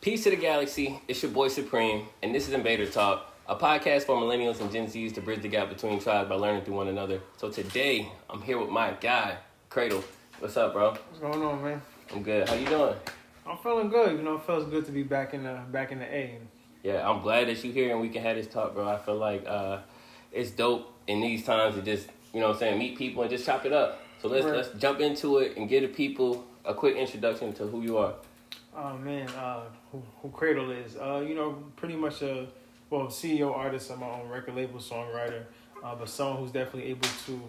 Peace to the galaxy. It's your boy Supreme, and this is Invader Talk, a podcast for millennials and Gen Zs to bridge the gap between tribes by learning through one another. So today, I'm here with my guy, Credle. What's up, bro? What's going on, man? I'm good. How you doing? I'm feeling good. You know, it feels good to be back in the A. Yeah, I'm glad that you're here and we can have this talk, bro. I feel like it's dope in these times to just, meet people and just chop it up. So let's jump into it and give the people a quick introduction to who you are. Oh man, who Credle is? Pretty much a CEO, artist of my own record label, songwriter, but someone who's definitely able to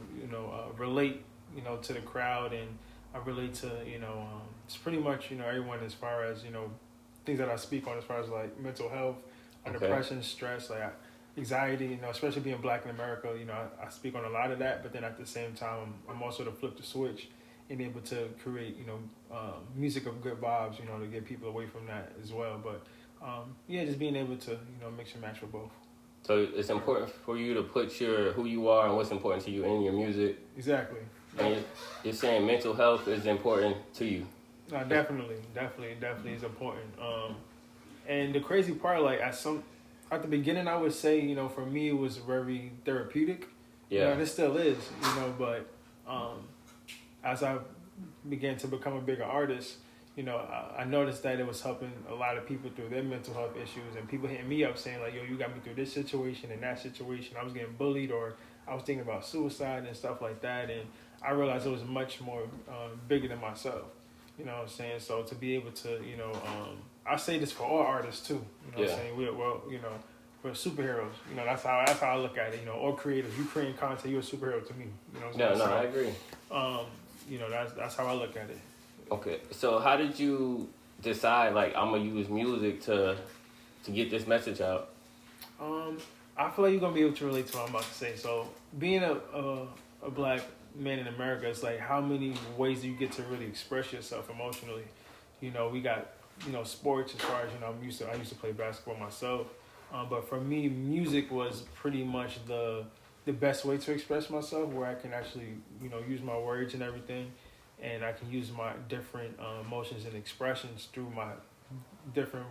relate to the crowd, and I relate to it's pretty much everyone as far as things that I speak on as far as like mental health, depression, stress, like anxiety. Especially being Black in America, I speak on a lot of that. But then at the same time, I'm also to flip the switch and able to create, music of good vibes, to get people away from that as well. But, just being able to, mix and match with both. So it's important for you to put who you are and what's important to you in your music. Exactly. And you're saying mental health is important to you. No, definitely is important. And the crazy part, like at the beginning, I would say, for me, it was very therapeutic. Yeah. And it still is, but, as I began to become a bigger artist, I noticed that it was helping a lot of people through their mental health issues, and people hitting me up saying like, yo, you got me through this situation and that situation. I was getting bullied, or I was thinking about suicide and stuff like that. And I realized it was much more bigger than myself, you know what I'm saying? So to be able to, I say this for all artists too, what I'm saying? We're superheroes, that's how I look at it, or creators. You creating content, you're a superhero to me, I agree. That's how I look at it. Okay, so how did you decide, like, I'm going to use music to get this message out? I feel like you're going to be able to relate to what I'm about to say. So being a Black man in America, it's like how many ways do you get to really express yourself emotionally? We got, sports as far as, I used to play basketball myself. But for me, music was pretty much the best way to express myself, where I can actually, use my words and everything, and I can use my different emotions and expressions through my different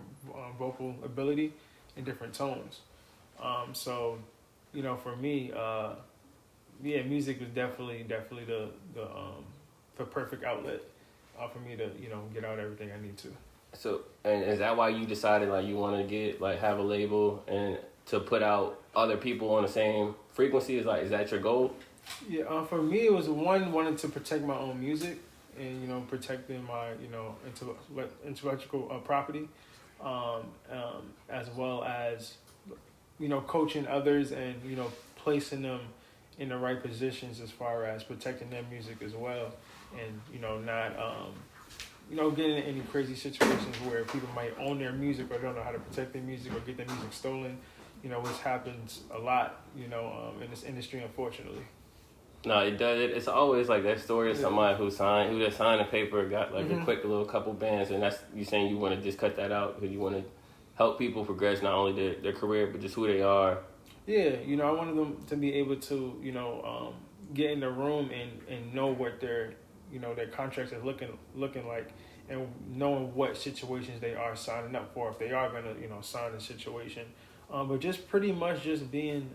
vocal ability and different tones. So, for me, music was definitely the perfect outlet for me to, get out everything I need to. So, and is that why you decided, like, you want to have a label and to put out other people on the same frequency? Is that your goal? Yeah, for me, it was wanting to protect my own music and, protecting my, intellectual property, as well as, coaching others and, placing them in the right positions as far as protecting their music as well. And, not, getting in any crazy situations where people might own their music or don't know how to protect their music or get their music stolen, which happens a lot, in this industry, unfortunately. No, it does. It's always like that story of somebody who just signed a paper, got like a quick little couple bands, and that's you saying you want to just cut that out because you want to help people progress not only their career but just who they are. Yeah, I wanted them to be able to, get in the room and know what their contracts are looking like, and knowing what situations they are signing up for if they are gonna, sign a situation. But just pretty much just being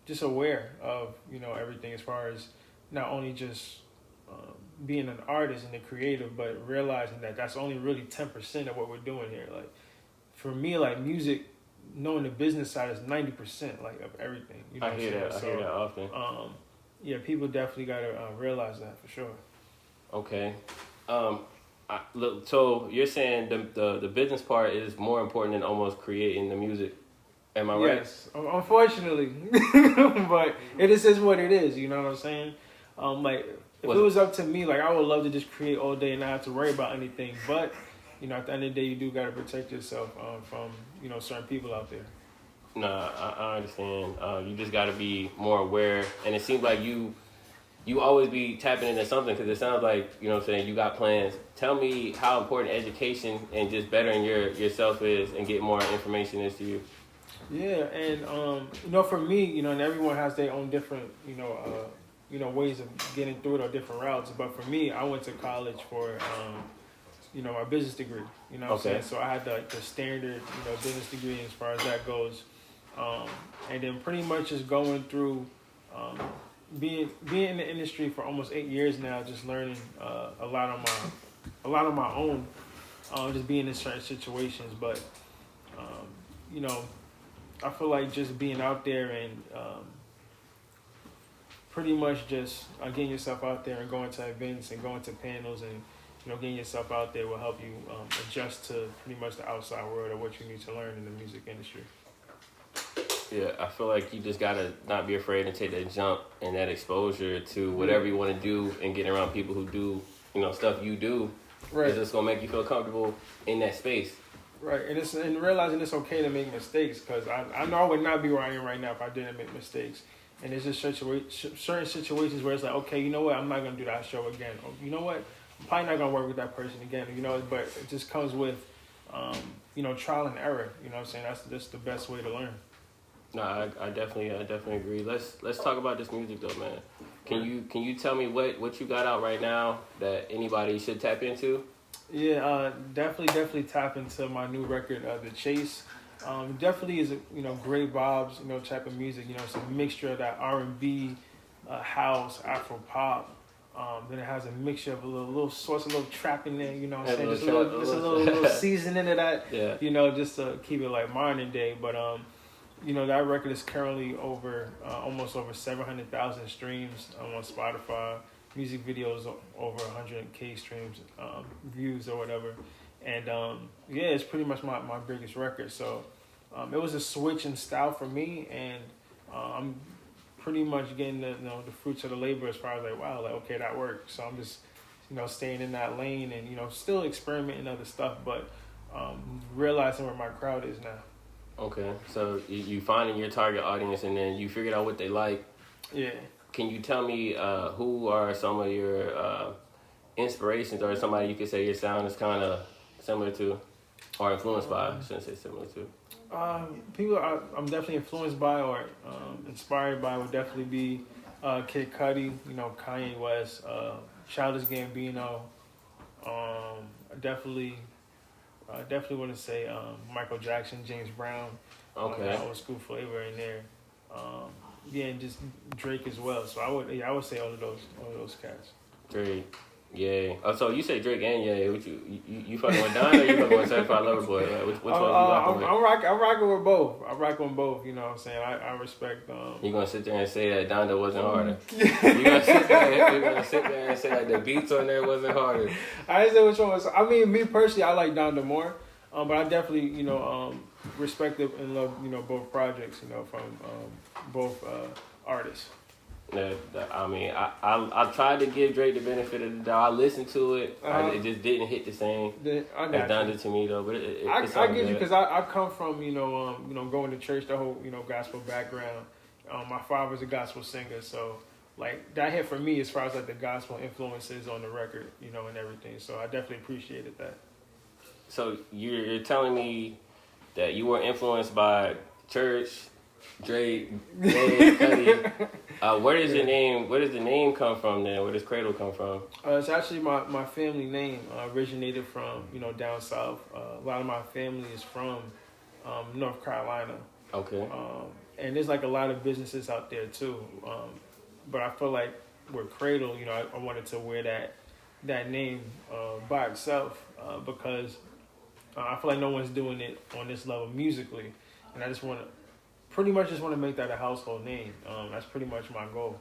just aware of, everything as far as not only just being an artist and a creative, but realizing that that's only really 10% of what we're doing here. Like, for me, like, music, knowing the business side is 90%, like, of everything. I hear that. I hear that often. People definitely got to realize that for sure. Okay. So you're saying the business part is more important than almost creating the music. Am I right? Yes, unfortunately, but it is what it is. You know what I'm saying? If it was up to me, like, I would love to just create all day and not have to worry about anything. But at the end of the day, you do got to protect yourself from certain people out there. No, I understand. You just got to be more aware, and it seems like you always be tapping into something because it sounds like you got plans. Tell me how important education and just bettering yourself is, and get more information is to you. Yeah, and for me, and everyone has their own different, ways of getting through it or different routes. But for me, I went to college for my business degree. You know what Okay. I'm saying? So I had the standard, business degree as far as that goes. And then pretty much just going through, being in the industry for almost 8 years now, just learning a lot on my own, just being in certain situations. But I feel like just being out there and pretty much just getting yourself out there and going to events and going to panels and getting yourself out there will help you adjust to pretty much the outside world of what you need to learn in the music industry. Yeah, I feel like you just gotta not be afraid and take that jump and that exposure to whatever you want to do, and getting around people who do stuff you do. Right. It's just gonna make you feel comfortable in that space. Right, and realizing it's okay to make mistakes, because I know I would not be where I am right now if I didn't make mistakes. And there's just certain situations where it's like, okay, you know what, I'm not going to do that show again. Or, you know what, I'm probably not going to work with that person again. But it just comes with, trial and error. You know what I'm saying? That's the best way to learn. No, I definitely agree. Let's talk about this music though, man. Can you tell me what you got out right now that anybody should tap into? Yeah, definitely tap into my new record, The Chase. Definitely is great vibes, type of music. It's a mixture of that R&B, house, Afro pop. Then it has a mixture of a little sorts of little trap in there. You know what I'm saying? Just a little seasoning into that. Yeah. Just to keep it like modern day. But that record is currently over almost over 700,000 streams on Spotify. Music videos over 100K streams, views or whatever. And it's pretty much my biggest record. So it was a switch in style for me, and I'm pretty much getting the fruits of the labor as far as okay, that worked. So I'm just staying in that lane and still experimenting other stuff, but realizing where my crowd is now. Okay, so you finding your target audience, and then you figured out what they like. Yeah. Can you tell me who are some of your inspirations, or somebody you could say your sound is kind of similar to, or influenced by? I shouldn't say similar to. People I'm definitely influenced by or inspired by would definitely be Kid Cudi, Kanye West, Childish Gambino. I definitely want to say Michael Jackson, James Brown. Okay. Old school flavor in there. And just Drake as well. So I would say all of those cats. Drake, Ye. Oh, so you say Drake and Ye? What you fucking with Don, or you fucking with Certified Lover Boy? Which one you rocking with? I'm rocking with both. I'm rocking with both. You know what I'm saying? I respect. You gonna sit there and say that Donda wasn't harder? You gonna sit there and say like the beats on there wasn't harder? I didn't say which one was. I mean, me personally, I like Donda more. But I definitely, respect and love, both projects, from both artists. Yeah, I mean, I tried to give Drake the benefit of the doubt. I listened to it. It just didn't hit the same as Donda to me, though. But it's I get you, because I come from, going to church, the whole, gospel background. My father's a gospel singer, so like that hit for me as far as like the gospel influences on the record, and everything. So I definitely appreciated that. So you're telling me that you were influenced by church, Drake, Cudi. Where does the name come from then? Where does Credle come from? It's actually my family name. Originated from down south. A lot of my family is from North Carolina. Okay. And there's like a lot of businesses out there too. But I feel like with Credle, I wanted to wear that name by itself because I feel like no one's doing it on this level musically, and I just want to make that a household name. That's pretty much my goal.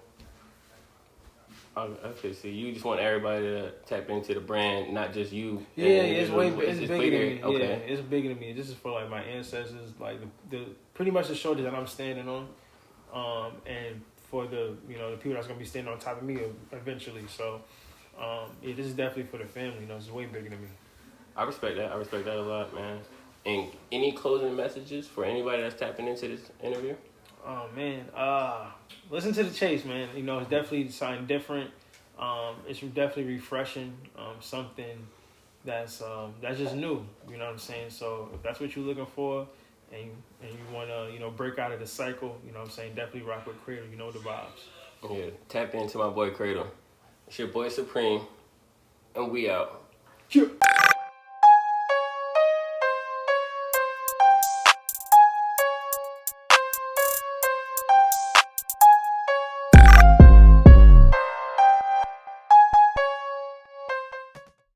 Okay, so you just want everybody to tap into the brand, not just you. Yeah, it's bigger than me. Okay. Yeah, it's bigger than me. This is for like my ancestors, like the pretty much the shoulder that I'm standing on, and for the the people that's gonna be standing on top of me eventually. So, this is definitely for the family. It's way bigger than me. I respect that. A lot, man. And any closing messages for anybody that's tapping into this interview? Oh man, listen to The Chase, man. It's definitely something different. It's definitely refreshing. Something that's just new. You know what I'm saying? So if that's what you're looking for, and you wanna break out of the cycle, you know what I'm saying? Definitely rock with Credle. You know the vibes. Yeah, tap into my boy Credle. It's your boy Supreme, and we out. Sure.